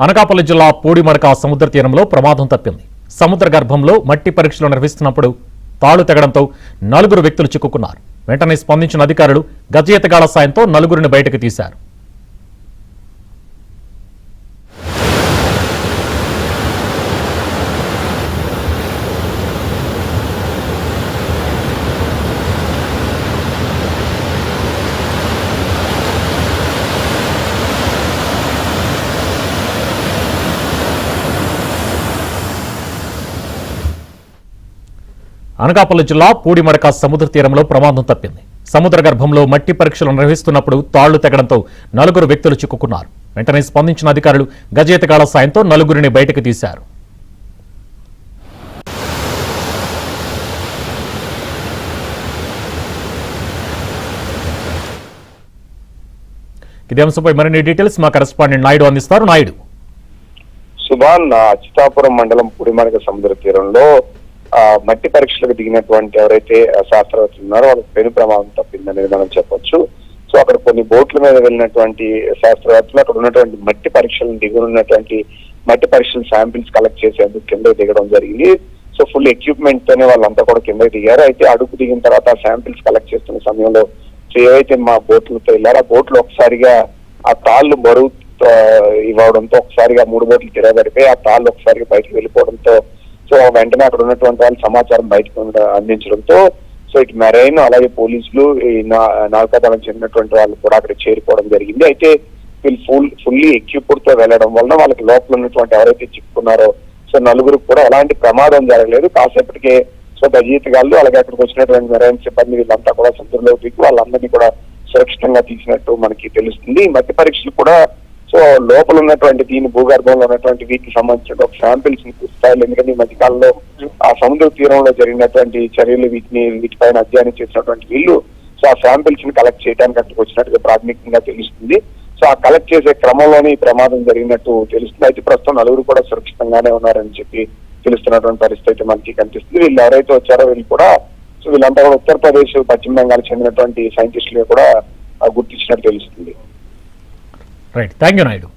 అనకాపల్లి జిల్లా పూడిమడక సముద్ర తీరంలో ప్రమాదం తప్పింది. సముద్ర గర్భంలో మట్టి పరీక్షలు నిర్వహిస్తున్నప్పుడు తాళ్లు తెగడంతో 4 వ్యక్తులు చిక్కుకున్నారు. వెంటనే స్పందించిన అధికారులు గజ ఈతగాళ్ల సాయంతో 4 బయటకు తీశారు. అనకాపల్లి జిల్లా పూడిమడక సముద్ర తీరంలో ప్రమాదం తప్పింది. సముద్ర గర్భంలో మట్టి పరీక్షలు నిర్వహిస్తున్నప్పుడు తాళ్లు తెగడంతో 4 వ్యక్తులు చిక్కుకున్నారు. వెంటనే స్పందించిన అధికారులు గజ ఈతగాళ్ల సాయంతో 4 బయటకు తీశారు. ఇదే అంశంపై మరిన్ని డీటెయిల్స్ మా కరెస్పాండెంట్ నాయుడు అందిస్తారు. నాయుడు, సుభాన్, చిత్తాపురం మండలం పూడిమడక సముద్ర తీరంలో మట్టి పరీక్షలకు దిగినటువంటి ఎవరైతే శాస్త్రవేత్తలు ఉన్నారో వాళ్ళకి పెను ప్రమాదం తప్పిందనేది మనం చెప్పొచ్చు. సో అక్కడ కొన్ని బోట్ల మీద వెళ్ళినటువంటి శాస్త్రవేత్తలు అక్కడ ఉన్నటువంటి మట్టి పరీక్షలను దిగున్నటువంటి మట్టి పరీక్షల శాంపిల్స్ కలెక్ట్ చేసేందుకు కింద దిగడం జరిగింది. సో ఫుల్ ఎక్విప్మెంట్ తోనే వాళ్ళంతా కూడా కింద దిగారు. అయితే అడుగు దిగిన తర్వాత శాంపిల్స్ కలెక్ట్ చేస్తున్న సమయంలో ఏవైతే మా బోట్లతో వెళ్ళారో ఆ బోట్లు ఒకసారిగా ఆ తాళ్లు బరువు ఇవ్వడంతో ఒకసారిగా 3 బోట్లు తిరగబడిపోయి ఆ తాళ్లు ఒకసారిగా బయటకు వెళ్ళిపోవడంతో సో వెంటనే అక్కడ ఉన్నటువంటి వాళ్ళు సమాచారం బయటకు అందించడంతో సో ఇటు మెరైన్ అలాగే పోలీసులు నౌకాదళం చెందినటువంటి వాళ్ళు కూడా అక్కడ చేరుకోవడం జరిగింది. అయితే వీళ్ళు ఫుల్లీ ఎక్విప్డ్ తో వెళ్లడం వలన వాళ్ళకి లోపల ఉన్నటువంటి ఎవరైతే చిక్కుకున్నారో సో 4 కూడా ఎలాంటి ప్రమాదం జరగలేదు. కాసేపటికే సో గజీతగాళ్ళు అలాగే అక్కడికి వచ్చినటువంటి మెరైన్ సిబ్బంది వీళ్ళంతా కూడా సముద్రంలో దిగి వాళ్ళందరినీ కూడా సురక్షితంగా తీసినట్టు మనకి తెలుస్తుంది. ఈ మట్టి పరీక్షలు కూడా సో లోపల ఉన్నటువంటి దీని భూగర్భంలో ఉన్నటువంటి వీటికి సంబంధించిన ఒక శాంపిల్స్ ని పూర్తిస్థాయిలో, ఎందుకంటే ఈ మధ్యకాలంలో ఆ సముద్ర తీరంలో జరిగినటువంటి చర్యలు వీటిపైన అధ్యయనం చేసినటువంటి వీళ్ళు సో ఆ శాంపిల్స్ ని కలెక్ట్ చేయడానికి అక్కడికి వచ్చినట్టుగా ప్రాథమికంగా తెలుస్తుంది. సో ఆ కలెక్ట్ చేసే క్రమంలోనే ఈ ప్రమాదం జరిగినట్టు తెలుస్తుంది. అయితే ప్రస్తుతం 4 కూడా సురక్షితంగానే ఉన్నారని చెప్పి తెలుస్తున్నటువంటి పరిస్థితి మనకి కనిపిస్తుంది. వీళ్ళు ఎవరైతే వచ్చారో వీళ్ళు కూడా సో వీళ్ళంతా కూడా ఉత్తరప్రదేశ్, పశ్చిమ బెంగాల్ చెందినటువంటి సైంటిస్టులుగా కూడా గుర్తించినట్టు తెలుస్తుంది. Right, thank you Naidu.